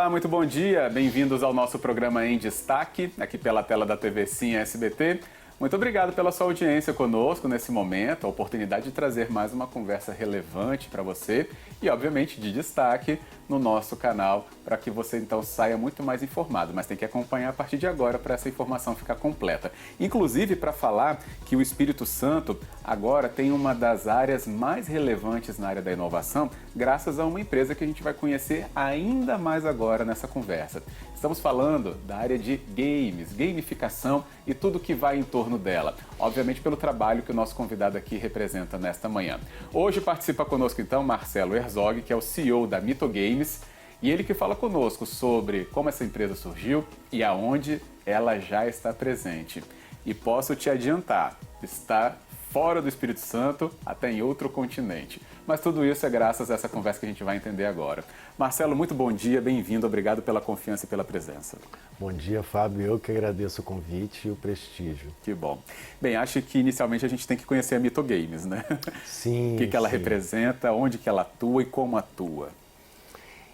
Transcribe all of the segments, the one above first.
Olá, muito bom dia. Bem-vindos ao nosso programa Em Destaque, aqui pela tela da TV Sim SBT. Muito obrigado pela sua audiência conosco nesse momento, a oportunidade de trazer mais uma conversa relevante para você e, obviamente, de destaque no nosso canal, para que você então saia muito mais informado, mas tem que acompanhar a partir de agora para essa informação ficar completa. Inclusive, para falar que o Espírito Santo agora tem uma das áreas mais relevantes na área da inovação, graças a uma empresa que a gente vai conhecer ainda mais agora nessa conversa. Estamos falando da área de games, gamificação e tudo que vai em torno dela. Obviamente pelo trabalho que o nosso convidado aqui representa nesta manhã. Hoje participa conosco então Marcelo Herzog, que é o CEO da Mito Games, e ele que fala conosco sobre como essa empresa surgiu e aonde ela já está presente. E posso te adiantar, está fora do Espírito Santo, até em outro continente. Mas tudo isso é graças a essa conversa que a gente vai entender agora. Marcelo, muito bom dia, bem-vindo, obrigado pela confiança e pela presença. Bom dia, Fábio, eu que agradeço o convite e o prestígio. Que bom. Bem, acho que inicialmente a gente tem que conhecer a Mito Games, né? Sim. O que ela representa, onde que ela atua e como atua.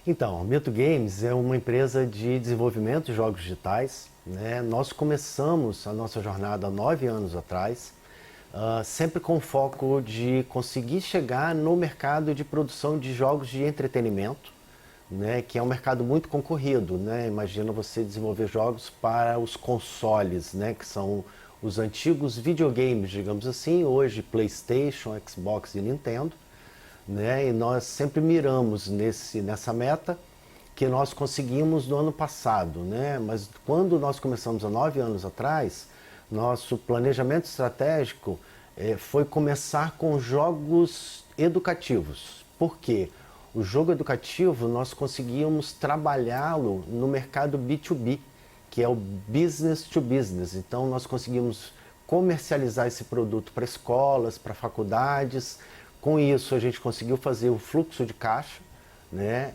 Então, a Mito Games é uma empresa de desenvolvimento de jogos digitais, né? Nós começamos a nossa jornada há 9 anos atrás, sempre com o foco de conseguir chegar no mercado de produção de jogos de entretenimento, né, que é um mercado muito concorrido, né? Imagina você desenvolver jogos para os consoles, né, que são os antigos videogames, digamos assim, hoje PlayStation, Xbox e Nintendo, né? E nós sempre miramos nessa meta que nós conseguimos no ano passado, né? Mas quando nós começamos há 9 anos atrás, nosso planejamento estratégico foi começar com jogos educativos. Por quê? O jogo educativo nós conseguíamos trabalhá-lo no mercado B2B, que é o business to business. Então nós conseguimos comercializar esse produto para escolas, para faculdades. Com isso a gente conseguiu fazer o fluxo de caixa, né?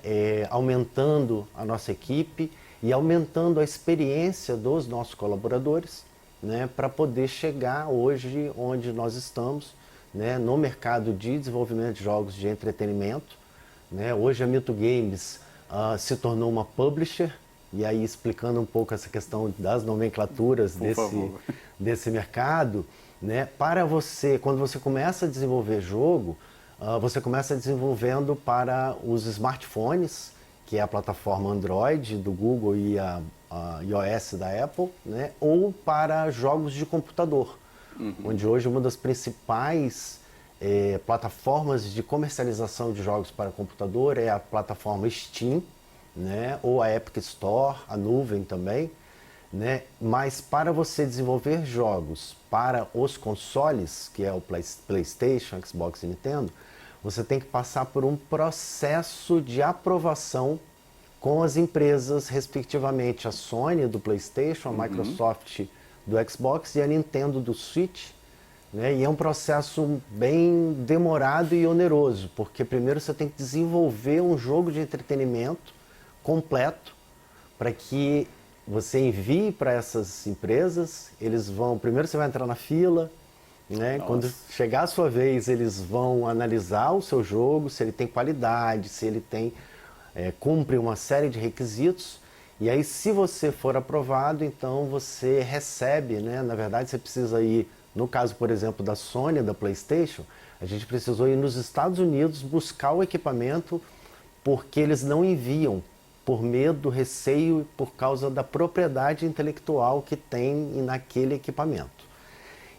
Aumentando a nossa equipe e aumentando a experiência dos nossos colaboradores, né, para poder chegar hoje onde nós estamos, né, no mercado de desenvolvimento de jogos de entretenimento. Né? Hoje a Mito Games se tornou uma publisher, e aí explicando um pouco essa questão das nomenclaturas desse mercado, né? Para você, quando você começa a desenvolver jogo, você começa desenvolvendo para os smartphones, que é a plataforma Android do Google e a iOS da Apple, né? Ou para jogos de computador, onde hoje uma das principais plataformas de comercialização de jogos para computador é a plataforma Steam, né? Ou a Epic Store, a nuvem também, né? Mas para você desenvolver jogos para os consoles, que é o PlayStation, Xbox e Nintendo, você tem que passar por um processo de aprovação com as empresas, respectivamente, a Sony do PlayStation, a Microsoft do Xbox e a Nintendo do Switch, né? E é um processo bem demorado e oneroso, porque primeiro você tem que desenvolver um jogo de entretenimento completo para que você envie para essas empresas. Primeiro você vai entrar na fila, né? Quando chegar a sua vez, eles vão analisar o seu jogo, se ele tem qualidade, se ele tem cumpre uma série de requisitos, e aí se você for aprovado, então você recebe, né? Na verdade você precisa ir, no caso por exemplo da Sony, da PlayStation, a gente precisou ir nos Estados Unidos buscar o equipamento, porque eles não enviam por medo, receio, por causa da propriedade intelectual que tem naquele equipamento.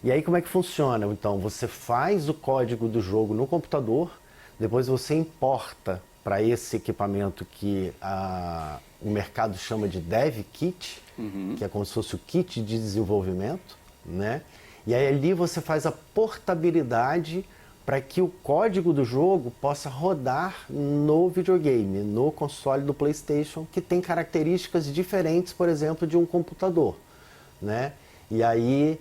E aí como é que funciona? Então você faz o código do jogo no computador, depois você importa para esse equipamento que o mercado chama de Dev Kit, que é como se fosse o kit de desenvolvimento, né? E aí ali você faz a portabilidade para que o código do jogo possa rodar no videogame, no console do PlayStation, que tem características diferentes, por exemplo, de um computador, né? E aí,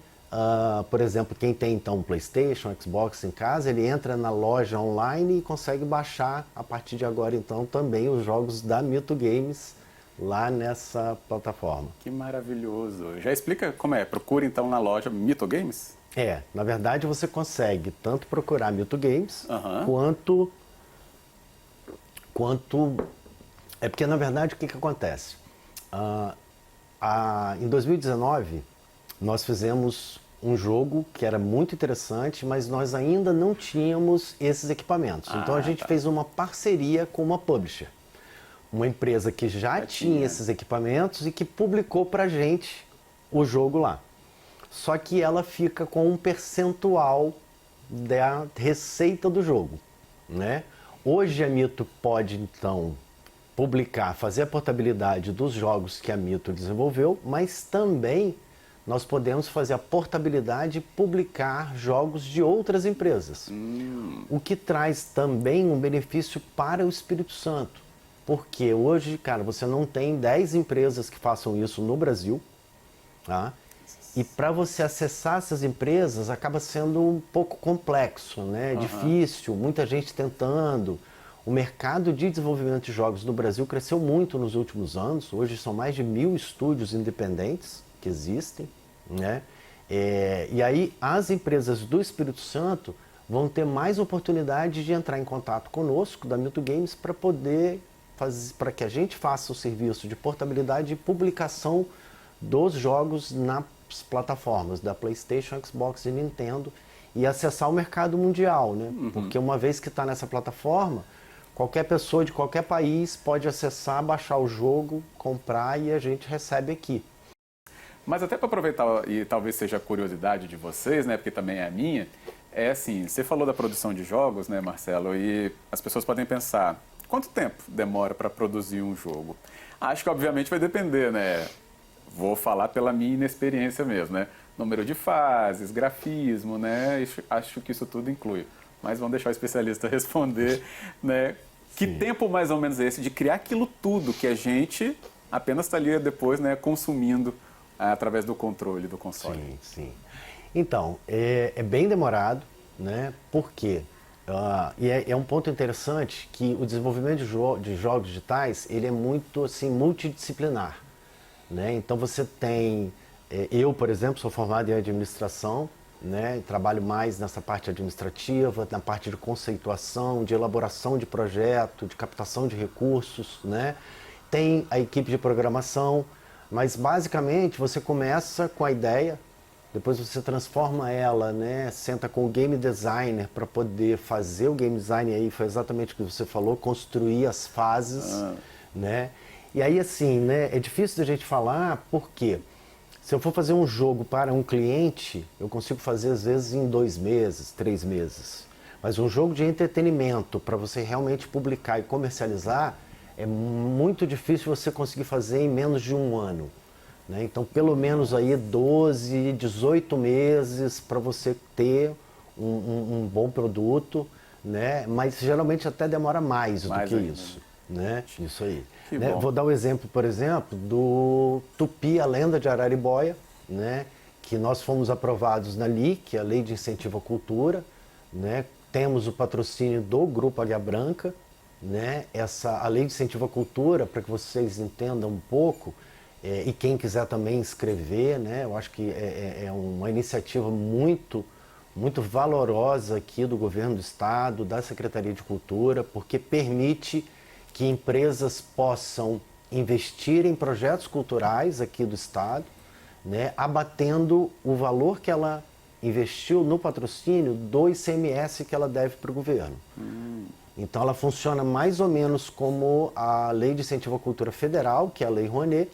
por exemplo, quem tem então um PlayStation, Xbox em casa, ele entra na loja online e consegue baixar a partir de agora então também os jogos da Mito Games lá nessa plataforma. Que maravilhoso. Já explica como é? Procura então na loja Mito Games? Na verdade você consegue tanto procurar Mito Games quanto É porque, na verdade, o que acontece? Em 2019, nós fizemos um jogo que era muito interessante, mas nós ainda não tínhamos esses equipamentos. Então a gente fez uma parceria com uma publisher, uma empresa que já tinha esses equipamentos e que publicou pra gente o jogo lá. Só que ela fica com um percentual da receita do jogo, né? Hoje a Mito pode, então, publicar, fazer a portabilidade dos jogos que a Mito desenvolveu, mas também nós podemos fazer a portabilidade e publicar jogos de outras empresas. O que traz também um benefício para o Espírito Santo. Porque hoje, cara, você não tem 10 empresas que façam isso no Brasil, tá? E para você acessar essas empresas acaba sendo um pouco complexo, né? Difícil, muita gente tentando. O mercado de desenvolvimento de jogos no Brasil cresceu muito nos últimos anos. Hoje são mais de 1000 estúdios independentes que existem, né? E aí as empresas do Espírito Santo vão ter mais oportunidade de entrar em contato conosco, da Mito Games, para poder para que a gente faça o serviço de portabilidade e publicação dos jogos nas plataformas da PlayStation, Xbox e Nintendo e acessar o mercado mundial, né? Porque uma vez que está nessa plataforma, qualquer pessoa de qualquer país pode acessar, baixar o jogo, comprar e a gente recebe aqui. Mas até para aproveitar, e talvez seja a curiosidade de vocês, né, porque também é a minha, é assim, você falou da produção de jogos, né, Marcelo, e as pessoas podem pensar, quanto tempo demora para produzir um jogo? Acho que obviamente vai depender, né, vou falar pela minha inexperiência mesmo, né, número de fases, grafismo, né, acho que isso tudo inclui. Mas vamos deixar o especialista responder, né, que tempo mais ou menos é esse de criar aquilo tudo que a gente apenas está ali depois, né, consumindo através do controle do console. Sim, sim. Então, é bem demorado, né? Por quê? E é um ponto interessante que o desenvolvimento de jogos digitais, ele é muito assim, multidisciplinar, né? Então você tem, eu, por exemplo, sou formado em administração, né? Trabalho mais nessa parte administrativa, na parte de conceituação, de elaboração de projeto, de captação de recursos, né? Tem a equipe de programação, mas basicamente você começa com a ideia, depois você transforma ela, né? Senta com o game designer para poder fazer o game design, aí foi exatamente o que você falou, construir as fases, né? E aí assim, né? É difícil da gente falar porque se eu for fazer um jogo para um cliente, eu consigo fazer às vezes em 2 meses, 3 meses. Mas um jogo de entretenimento para você realmente publicar e comercializar, é muito difícil você conseguir fazer em menos de 1 ano. Né? Então, pelo menos aí 12, 18 meses para você ter um bom produto, né? Mas geralmente até demora mais do que isso. Né? Isso aí. Né? Vou dar um exemplo, por exemplo, do Tupi, a Lenda de Araribóia, né? Que nós fomos aprovados na LIC, a Lei de Incentivo à Cultura, né? Temos o patrocínio do Grupo Águia Branca, né? A Lei de Incentivo à Cultura, para que vocês entendam um pouco, e quem quiser também inscrever, né? Eu acho que é uma iniciativa muito valorosa aqui do Governo do Estado, da Secretaria de Cultura, porque permite que empresas possam investir em projetos culturais aqui do Estado, né? Abatendo o valor que ela investiu no patrocínio do ICMS que ela deve para o governo. Então ela funciona mais ou menos como a Lei de Incentivo à Cultura Federal, que é a Lei Rouanet,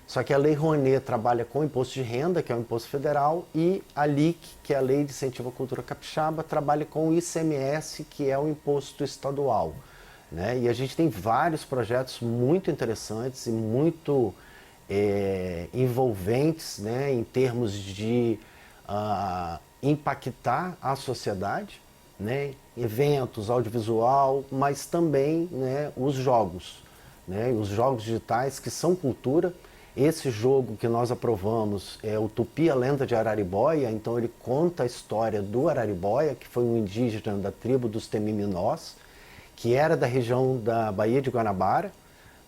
só que a Lei Rouanet trabalha com o imposto de renda, que é o imposto federal, e a LIC, que é a Lei de Incentivo à Cultura Capixaba, trabalha com o ICMS, que é o imposto estadual. Né? E a gente tem vários projetos muito interessantes e muito envolventes, né? Em termos de impactar a sociedade, né? Eventos, audiovisual, mas também, né, os jogos, né? Os jogos digitais que são cultura. Esse jogo que nós aprovamos é o Tupi, a Lenda de Araribóia, então ele conta a história do Araribóia, que foi um indígena da tribo dos Temiminós, que era da região da Baía de Guanabara,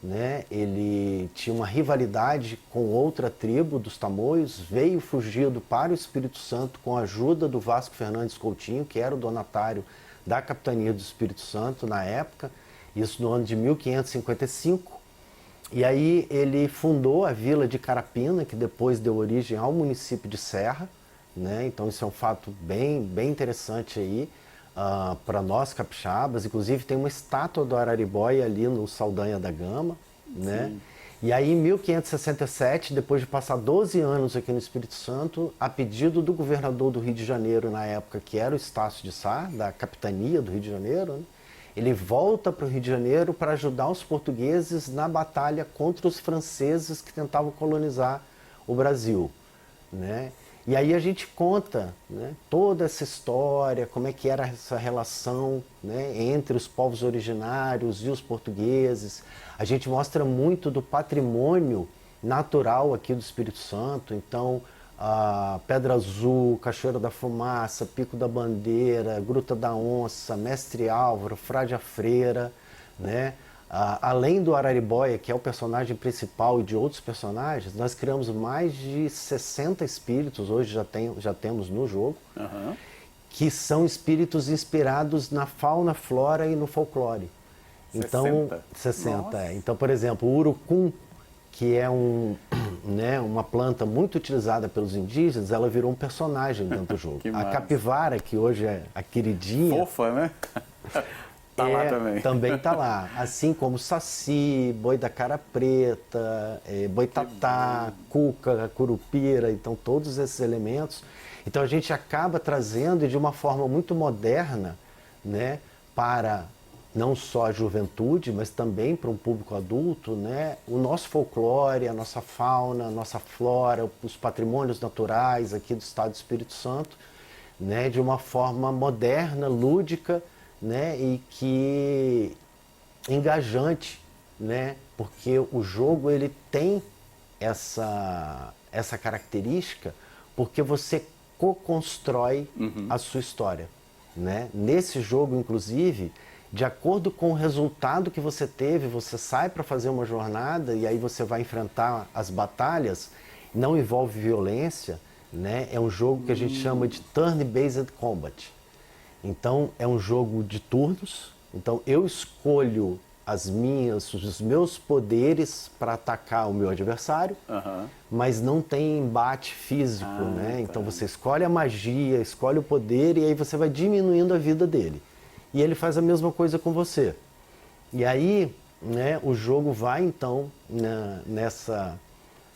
né? Ele tinha uma rivalidade com outra tribo dos Tamoios, veio fugido para o Espírito Santo com a ajuda do Vasco Fernandes Coutinho, que era o donatário da capitania do Espírito Santo na época, isso no ano de 1555, E aí ele fundou a vila de Carapina, que depois deu origem ao município de Serra, né? Então isso é um fato bem interessante aí para nós capixabas. Inclusive tem uma estátua do Araribóia ali no Saldanha da Gama, né? E aí em 1567, depois de passar 12 anos aqui no Espírito Santo, a pedido do governador do Rio de Janeiro na época, que era o Estácio de Sá, da capitania do Rio de Janeiro, né? Ele volta para o Rio de Janeiro para ajudar os portugueses na batalha contra os franceses que tentavam colonizar o Brasil, né? E aí a gente conta, né, toda essa história, como é que era essa relação, né, entre os povos originários e os portugueses. A gente mostra muito do patrimônio natural aqui do Espírito Santo. Então, a Pedra Azul, Cachoeira da Fumaça, Pico da Bandeira, Gruta da Onça, Mestre Álvaro, Frade a Freira, né? Além do Araribóia, que é o personagem principal, e de outros personagens, nós criamos mais de 60 espíritos, hoje já temos no jogo, que são espíritos inspirados na fauna, flora e no folclore. 60? Então, 60, é. Então, por exemplo, o urucum, que é né, uma planta muito utilizada pelos indígenas, ela virou um personagem dentro do jogo. A capivara, que hoje é a queridinha... Fofa, né? Tá lá também. Também tá lá. Assim como saci, boi da cara preta, boitatá, cuca, curupira, então todos esses elementos. Então a gente acaba trazendo de uma forma muito moderna, né, para não só a juventude, mas também para um público adulto, né, o nosso folclore, a nossa fauna, a nossa flora, os patrimônios naturais aqui do estado do Espírito Santo, né, de uma forma moderna, lúdica, né, e que engajante, né, porque o jogo ele tem essa característica, porque você co-constrói a sua história, né? Nesse jogo, inclusive, de acordo com o resultado que você teve, você sai para fazer uma jornada e aí você vai enfrentar as batalhas. Não envolve violência, né? É um jogo que a gente chama de turn-based combat. Então é um jogo de turnos, então eu escolho os meus poderes para atacar o meu adversário, mas não tem embate físico, né? Tá. Então você escolhe a magia, escolhe o poder e aí você vai diminuindo a vida dele. E ele faz a mesma coisa com você. E aí, né, o jogo vai então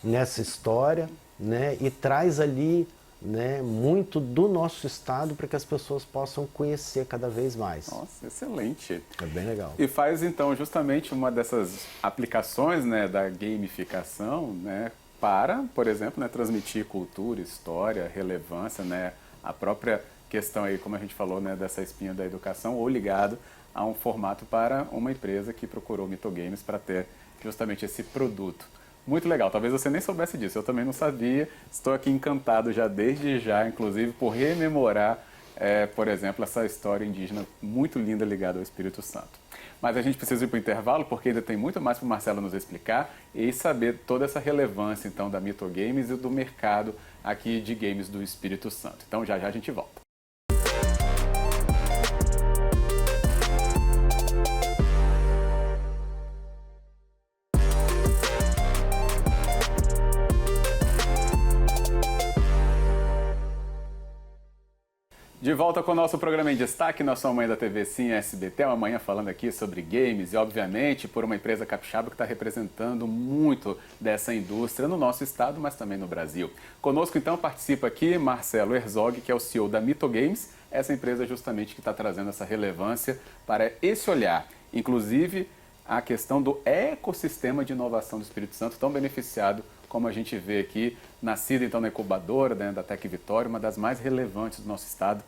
nessa história, né, e traz ali, né, muito do nosso estado para que as pessoas possam conhecer cada vez mais. Nossa, excelente. É bem legal. E faz então justamente uma dessas aplicações, né, da gamificação, né, para, por exemplo, né, transmitir cultura, história, relevância, né, a própria questão aí, como a gente falou, né, dessa espinha da educação, ou ligado a um formato para uma empresa que procurou Mitogames para ter justamente esse produto. Muito legal, talvez você nem soubesse disso, eu também não sabia, estou aqui encantado já desde já, inclusive, por rememorar, por exemplo, essa história indígena muito linda ligada ao Espírito Santo. Mas a gente precisa ir para o intervalo, porque ainda tem muito mais para o Marcelo nos explicar e saber toda essa relevância, então, da Mitogames e do mercado aqui de games do Espírito Santo. Então, já já a gente volta. De volta com o nosso programa em destaque, nós somos Manhã da TV Sim SBT, uma manhã falando aqui sobre games e, obviamente, por uma empresa capixaba que está representando muito dessa indústria no nosso estado, mas também no Brasil. Conosco, então, participa aqui Marcelo Herzog, que é o CEO da Mitogames, essa empresa justamente que está trazendo essa relevância para esse olhar, inclusive a questão do ecossistema de inovação do Espírito Santo, tão beneficiado como a gente vê aqui, nascida então na incubadora, né, da Tec Vitória, uma das mais relevantes do nosso estado.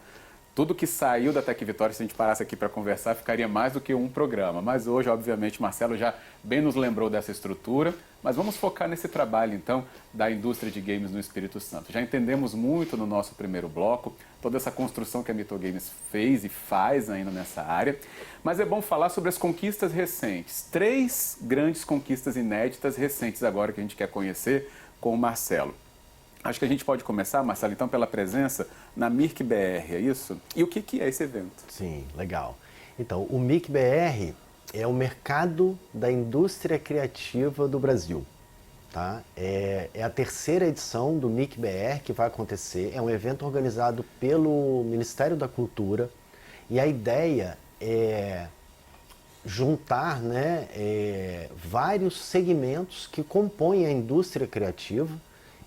Tudo que saiu da Tec Vitória, se a gente parasse aqui para conversar, ficaria mais do que um programa. Mas hoje, obviamente, Marcelo já bem nos lembrou dessa estrutura. Mas vamos focar nesse trabalho, então, da indústria de games no Espírito Santo. Já entendemos muito no nosso primeiro bloco, toda essa construção que a Mitogames fez e faz ainda nessa área. Mas é bom falar sobre as conquistas recentes. 3 grandes conquistas inéditas recentes agora que a gente quer conhecer com o Marcelo. Acho que a gente pode começar, Marcelo, então, pela presença na MIRC BR, é isso? E o que é esse evento? Sim, legal. Então, o MIRC BR É o mercado da indústria criativa do Brasil. Tá? É a terceira edição do MIC-BR que vai acontecer. É um evento organizado pelo Ministério da Cultura e a ideia é juntar, né, vários segmentos que compõem a indústria criativa.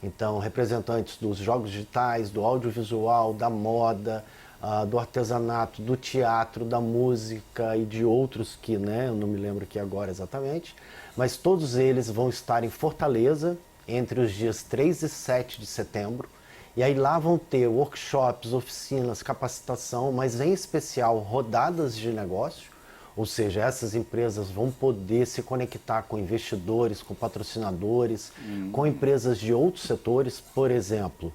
Então, representantes dos jogos digitais, do audiovisual, da moda, do artesanato, do teatro, da música e de outros que, né, eu não me lembro aqui agora exatamente, mas todos eles vão estar em Fortaleza entre os dias 3 e 7 de setembro. E aí lá vão ter workshops, oficinas, capacitação, mas em especial rodadas de negócio. Ou seja, essas empresas vão poder se conectar com investidores, com patrocinadores, com empresas de outros setores. Por exemplo,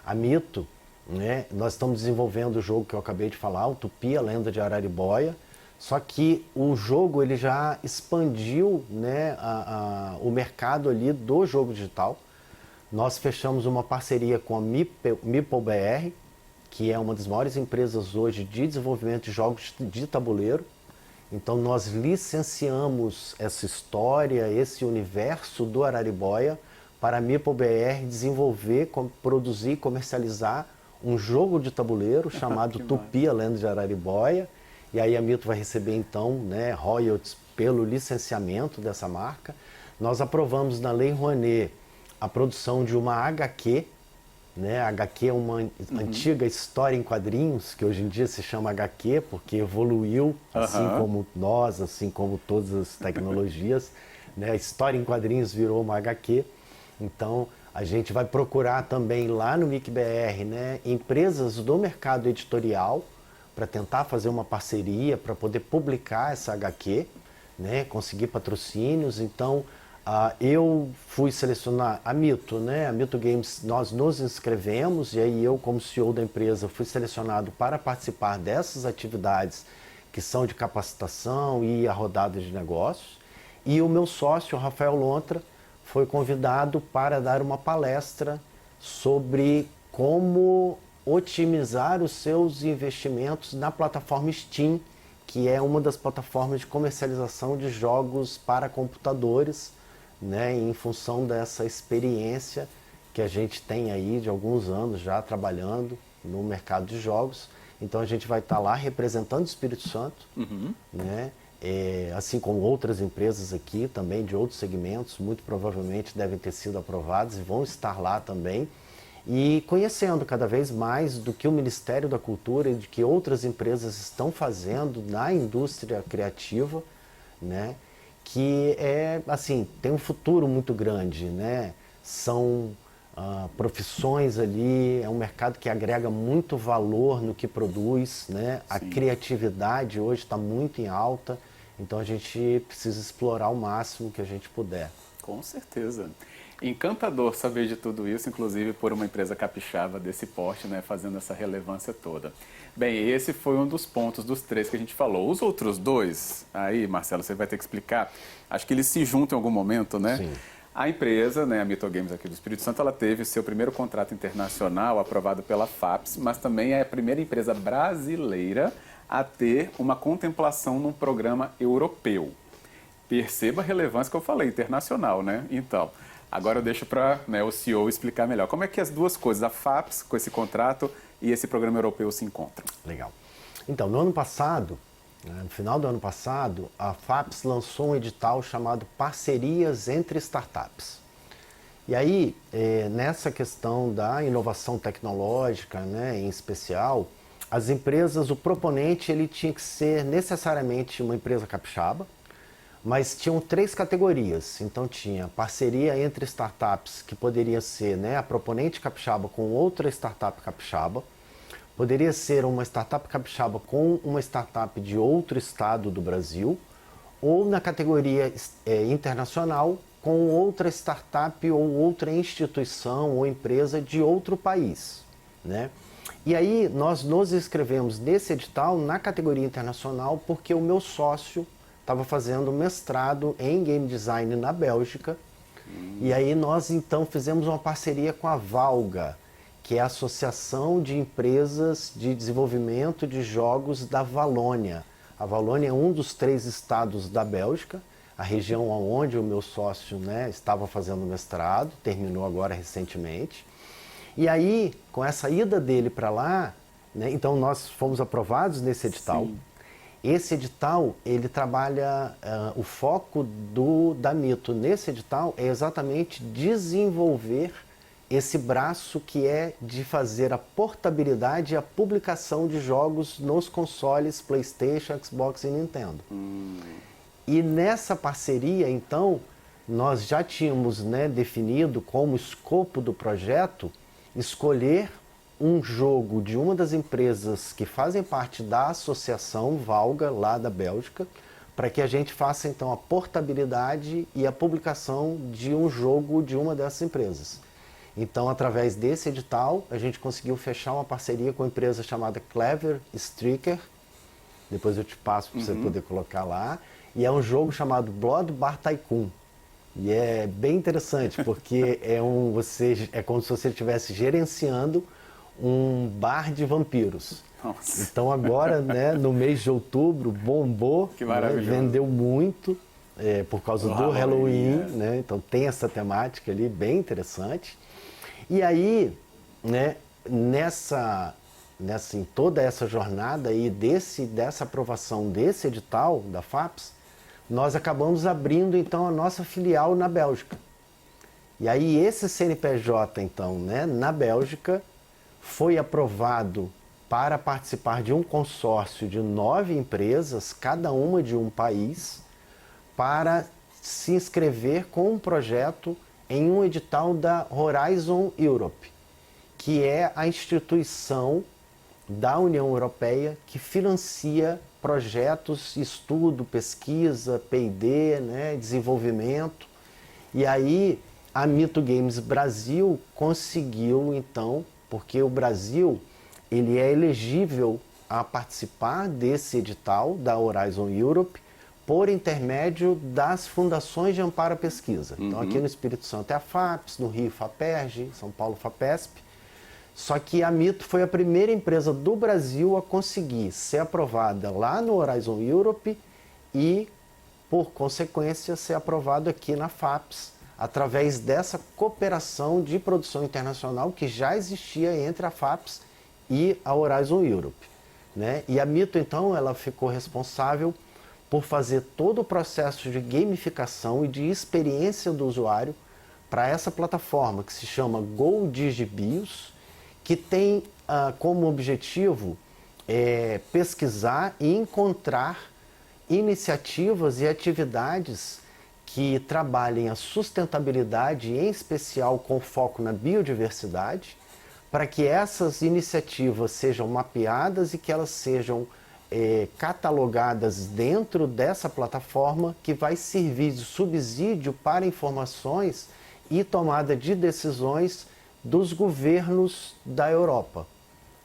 a Mito, né, nós estamos desenvolvendo o jogo que eu acabei de falar, o Tupi, a Lenda de Araribóia. Só que o jogo ele já expandiu, né, o mercado ali do jogo digital. Nós fechamos uma parceria com a MeepleBR, que é uma das maiores empresas hoje de desenvolvimento de jogos de tabuleiro. Então nós licenciamos essa história, esse universo do Araribóia para a MeepleBR desenvolver, produzir e comercializar um jogo de tabuleiro chamado Tupi, a Lenda de Araribóia. E aí a Mito vai receber então, né, royalties pelo licenciamento dessa marca. Nós aprovamos na Lei Rouanet a produção de uma HQ, né? A HQ é uma antiga história em quadrinhos, que hoje em dia se chama HQ, porque evoluiu, assim como nós, assim como todas as tecnologias. Né? A história em quadrinhos virou uma HQ. Então, a gente vai procurar também lá no MIC-BR, né, empresas do mercado editorial para tentar fazer uma parceria, para poder publicar essa HQ, né, conseguir patrocínios. Então, eu fui selecionar a Mito, né? A Mito Games, nós nos inscrevemos e aí eu, como CEO da empresa, fui selecionado para participar dessas atividades que são de capacitação e a rodada de negócios. E o meu sócio, Rafael Lontra, foi convidado para dar uma palestra sobre como otimizar os seus investimentos na plataforma Steam, que é uma das plataformas de comercialização de jogos para computadores, né, em função dessa experiência que a gente tem aí de alguns anos já trabalhando no mercado de jogos. Então a gente vai estar lá representando o Espírito Santo, né, assim como outras empresas aqui também de outros segmentos, muito provavelmente devem ter sido aprovadas e vão estar lá também, e conhecendo cada vez mais do que o Ministério da Cultura e de que outras empresas estão fazendo na indústria criativa, né, que assim, tem um futuro muito grande, né? São profissões ali, é um mercado que agrega muito valor no que produz, né? A criatividade hoje está muito em alta, então a gente precisa explorar o máximo que a gente puder. Com certeza. Encantador saber de tudo isso, inclusive por uma empresa capixaba desse porte, né, fazendo essa relevância toda. Bem, esse foi um dos pontos dos 3 que a gente falou. Os outros 2, aí, Marcelo, você vai ter que explicar, acho que eles se juntam em algum momento, né? Sim. A empresa, né, a Mito Games aqui do Espírito Santo, ela teve seu primeiro contrato internacional aprovado pela FAPES, mas também é a primeira empresa brasileira a ter uma contemplação num programa europeu. Perceba a relevância que eu falei, internacional, né? Então, agora eu deixo para, né, o CEO explicar melhor. Como é que as duas coisas, a FAPES com esse contrato e esse programa europeu se encontram? Legal. Então, no ano passado, no final do ano passado, a FAPES lançou um edital chamado Parcerias entre Startups. E aí, nessa questão da inovação tecnológica, né, em especial, as empresas, o proponente ele tinha que ser necessariamente uma empresa capixaba, mas tinham 3 categorias. Então tinha parceria entre startups, que poderia ser, né, a proponente capixaba com outra startup capixaba, poderia ser uma startup capixaba com uma startup de outro estado do Brasil, ou na categoria internacional com outra startup ou outra instituição ou empresa de outro país, né? E aí nós nos inscrevemos nesse edital na categoria internacional porque o meu sócio estava fazendo mestrado em Game Design na Bélgica. E aí nós então fizemos uma parceria com a Valga, que é a Associação de Empresas de Desenvolvimento de Jogos da Valônia. A Valônia é um dos 3 estados da Bélgica, a região onde o meu sócio, né, estava fazendo mestrado, terminou agora recentemente. E aí, com essa ida dele para lá, né, então nós fomos aprovados nesse edital. Sim. Esse edital, ele trabalha, o foco da Mito nesse edital é exatamente desenvolver esse braço que é de fazer a portabilidade e a publicação de jogos nos consoles PlayStation, Xbox e Nintendo. E nessa parceria, então, nós já tínhamos, né, definido como escopo do projeto escolher um jogo de uma das empresas que fazem parte da associação Valga, lá da Bélgica, para que a gente faça então a portabilidade e a publicação de um jogo de uma dessas empresas. Então, através desse edital, a gente conseguiu fechar uma parceria com uma empresa chamada Clever Striker. Depois eu te passo para você poder colocar lá. E é um jogo chamado Blood Bar Tycoon. E é bem interessante, porque é como se você estivesse gerenciando um bar de vampiros. Nossa. Então agora, né, no mês de outubro, bombou, Que né, maravilhoso. vendeu muito por causa do Halloween, é. né? Então tem essa temática ali bem interessante. E aí, né, em toda essa jornada aí dessa aprovação desse edital da FAPES, nós acabamos abrindo então a nossa filial na Bélgica. E aí esse CNPJ então, né, na Bélgica, foi aprovado para participar de um consórcio de 9 empresas, cada uma de um país, para se inscrever com um projeto em um edital da Horizon Europe, que é a instituição da União Europeia que financia projetos, estudo, pesquisa, P&D, né, desenvolvimento. E aí a Mito Games Brasil conseguiu então, porque o Brasil ele é elegível a participar desse edital da Horizon Europe por intermédio das fundações de amparo à pesquisa. Então aqui no Espírito Santo é a FAPES, no Rio FAPERJ, São Paulo FAPESP. Só que a Mito foi a primeira empresa do Brasil a conseguir ser aprovada lá no Horizon Europe e, por consequência, ser aprovado aqui na FAPES, através dessa cooperação de produção internacional que já existia entre a FAPES e a Horizon Europe, né? E a Mito, então, ela ficou responsável por fazer todo o processo de gamificação e de experiência do usuário para essa plataforma que se chama GoDigiBios, que tem como objetivo pesquisar e encontrar iniciativas e atividades que trabalhem a sustentabilidade, em especial com foco na biodiversidade, para que essas iniciativas sejam mapeadas e que elas sejam catalogadas dentro dessa plataforma que vai servir de subsídio para informações e tomada de decisões dos governos da Europa.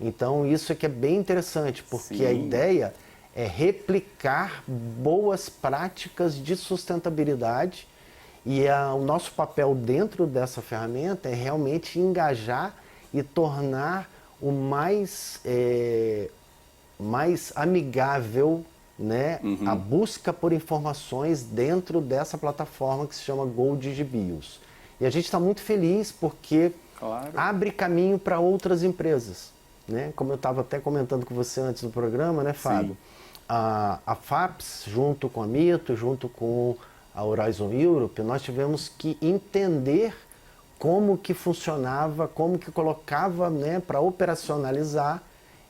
Então isso é que é bem interessante, porque Sim. a ideia é replicar boas práticas de sustentabilidade e o nosso papel dentro dessa ferramenta é realmente engajar e tornar o mais amigável, né, a busca por informações dentro dessa plataforma que se chama GoDigiBios. E a gente está muito feliz porque abre caminho para outras empresas, né? Como eu estava até comentando com você antes do programa, né, Fábio? A FAPES, junto com a Mito, junto com a Horizon Europe, nós tivemos que entender como que funcionava, como que colocava, né, para operacionalizar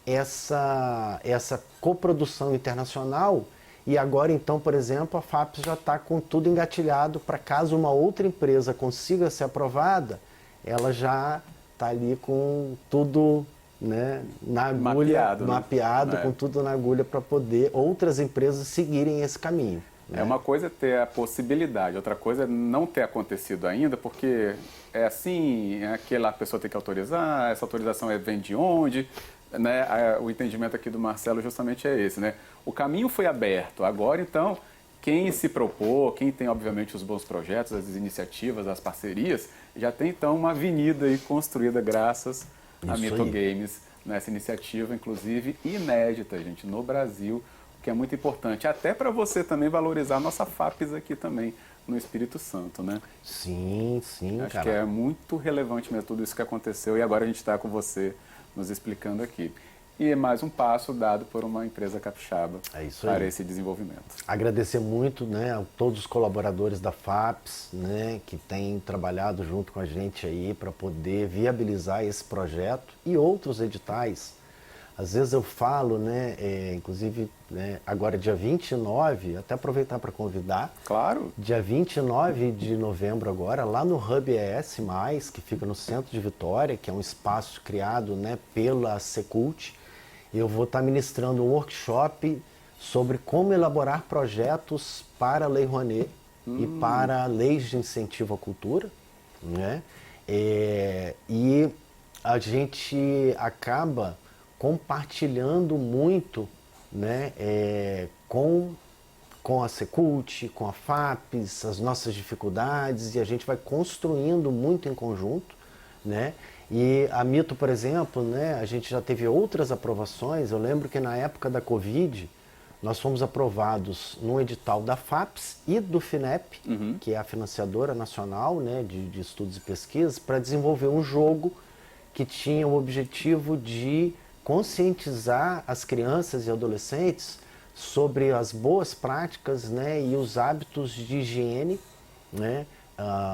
essa coprodução internacional. E agora, então, por exemplo, a FAPES já está com tudo engatilhado para caso uma outra empresa consiga ser aprovada, ela já está ali com tudo, né, na agulha, mapeado, com tudo na agulha para poder outras empresas seguirem esse caminho. Né? É uma coisa ter a possibilidade, outra coisa é não ter acontecido ainda, porque é assim, aquela pessoa tem que autorizar, essa autorização vem de onde, né? O entendimento aqui do Marcelo justamente é esse, né? O caminho foi aberto, agora então quem se propor, quem tem obviamente os bons projetos, as iniciativas, as parcerias, já tem então uma avenida aí construída graças a Mito Games, nessa iniciativa inclusive inédita, gente, no Brasil, que é muito importante, até para você também valorizar a nossa FAPES aqui também no Espírito Santo, né? Sim, Acho cara. que é muito relevante mesmo tudo isso que aconteceu e agora a gente está com você nos explicando aqui. E é mais um passo dado por uma empresa capixaba para esse desenvolvimento. Agradecer muito, né, a todos os colaboradores da FAPES, né, que têm trabalhado junto com a gente aí para poder viabilizar esse projeto e outros editais. Às vezes eu falo, né, inclusive, né, agora dia 29, até aproveitar para convidar. Claro. Dia 29 de novembro agora, lá no Hub ES+, que fica no centro de Vitória, que é um espaço criado, né, pela Secult, eu vou estar ministrando um workshop sobre como elaborar projetos para a Lei Rouanet e para leis de incentivo à cultura, né? E a gente acaba compartilhando muito, né, com a Secult, com a FAPES, as nossas dificuldades, e a gente vai construindo muito em conjunto, né? E a Mito, por exemplo, né, a gente já teve outras aprovações. Eu lembro que na época da Covid, nós fomos aprovados no edital da FAPES e do FINEP, que é a financiadora nacional, né, de estudos e pesquisas, para desenvolver um jogo que tinha o objetivo de conscientizar as crianças e adolescentes sobre as boas práticas, né, e os hábitos de higiene, né,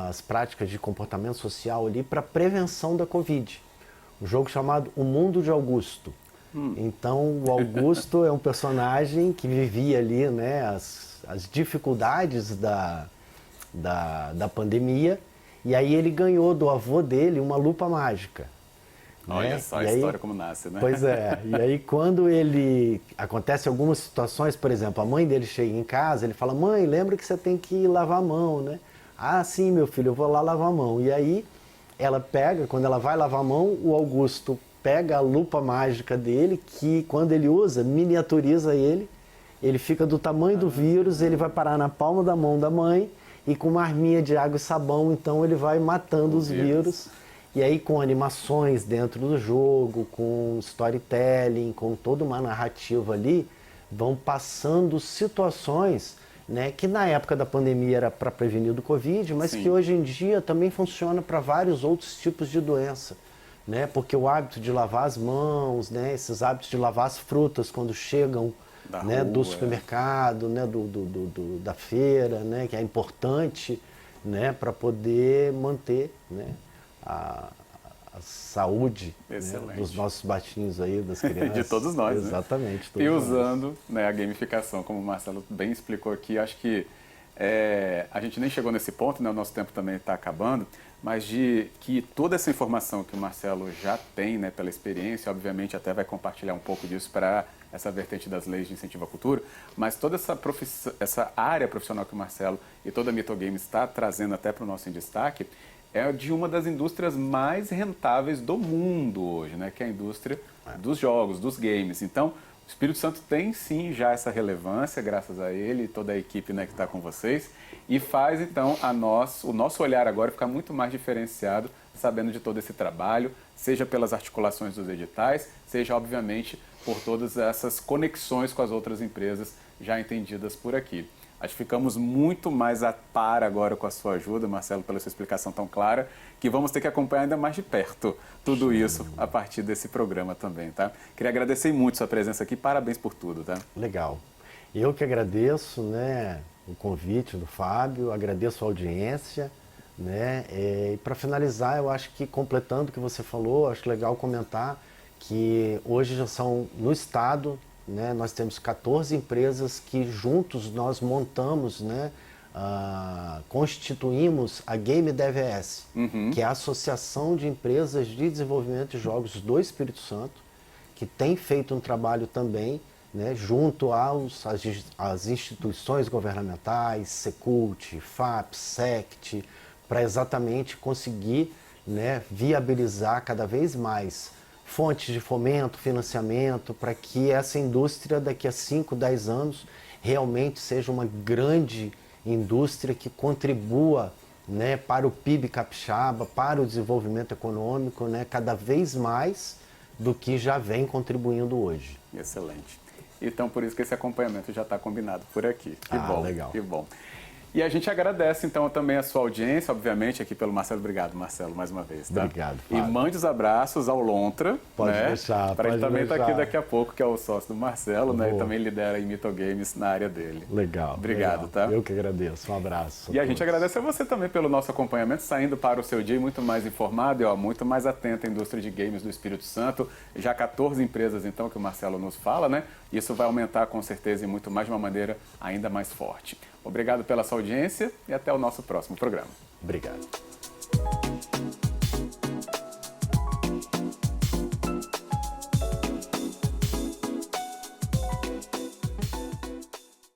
as práticas de comportamento social ali para prevenção da Covid. Um jogo chamado O Mundo de Augusto. Então, o Augusto é um personagem que vivia ali, né, as dificuldades da pandemia, e aí ele ganhou do avô dele uma lupa mágica. Olha né? só a E aí, história como nasce, né? Pois é. E aí quando ele... Acontece algumas situações, por exemplo, a mãe dele chega em casa, ele fala, mãe, lembra que você tem que lavar a mão, né? Ah, sim, meu filho, eu vou lá lavar a mão. E aí ela pega, quando ela vai lavar a mão, o Augusto pega a lupa mágica dele, que quando ele usa, miniaturiza ele fica do tamanho do vírus, ele vai parar na palma da mão da mãe, e com uma arminha de água e sabão, então ele vai matando os vírus. E aí com animações dentro do jogo, com storytelling, com toda uma narrativa ali, vão passando situações, né, que na época da pandemia era para prevenir do Covid, mas Sim. que hoje em dia também funciona para vários outros tipos de doença. Né? Porque o hábito de lavar as mãos, né, esses hábitos de lavar as frutas quando chegam, né, do supermercado, né, da feira, né, que é importante, né, para poder manter, né, a saúde, né, dos nossos baixinhos aí, das crianças. De todos nós, Exatamente. Né? E usando, né, a gamificação, como o Marcelo bem explicou aqui, acho que a gente nem chegou nesse ponto, né, o nosso tempo também está acabando, mas de que toda essa informação que o Marcelo já tem, né, pela experiência, obviamente até vai compartilhar um pouco disso para essa vertente das leis de incentivo à cultura, mas toda essa área profissional que o Marcelo e toda a Mito Games está trazendo até para o nosso Em Destaque, é de uma das indústrias mais rentáveis do mundo hoje, né, que é a indústria dos jogos, dos games. Então, o Espírito Santo tem sim já essa relevância, graças a ele e toda a equipe, né, que está com vocês, e faz então o nosso olhar agora ficar muito mais diferenciado, sabendo de todo esse trabalho, seja pelas articulações dos editais, seja obviamente por todas essas conexões com as outras empresas já entendidas por aqui. Acho que ficamos muito mais a par agora com a sua ajuda, Marcelo, pela sua explicação tão clara, que vamos ter que acompanhar ainda mais de perto tudo isso a partir desse programa também, tá? Queria agradecer muito sua presença aqui, parabéns por tudo, tá? Legal. Eu que agradeço, né, o convite do Fábio, agradeço a audiência, né, e para finalizar, eu acho que completando o que você falou, acho legal comentar que hoje já são no estado, né, nós temos 14 empresas que juntos nós montamos, né, constituímos a Game DevES, que é a Associação de Empresas de Desenvolvimento de Jogos do Espírito Santo, que tem feito um trabalho também, né, junto às instituições governamentais, Secult, FAPES, SECT, para exatamente conseguir, né, viabilizar cada vez mais fontes de fomento, financiamento, para que essa indústria daqui a 5, 10 anos realmente seja uma grande indústria que contribua, né, para o PIB capixaba, para o desenvolvimento econômico, né, cada vez mais do que já vem contribuindo hoje. Excelente. Então, por isso que esse acompanhamento já está combinado por aqui. Que bom, legal. Que bom. E a gente agradece, então, também a sua audiência, obviamente, aqui pelo Marcelo. Obrigado, Marcelo, mais uma vez. Tá? Obrigado, E Fábio. mande os abraços ao Lontra. Pode né? deixar, Para ele pode também estar deixar. aqui daqui a pouco, que é o sócio do Marcelo, né? E Boa. também lidera a Mito Games na área dele. Legal. Obrigado, legal. tá? Eu que agradeço. Um abraço. E a gente agradece a você também pelo nosso acompanhamento, saindo para o seu dia muito mais informado e muito mais atento à indústria de games do Espírito Santo. Já 14 empresas, então, que o Marcelo nos fala, né? Isso vai aumentar com certeza e muito mais de uma maneira ainda mais forte. Obrigado pela sua audiência e até o nosso próximo programa. Obrigado.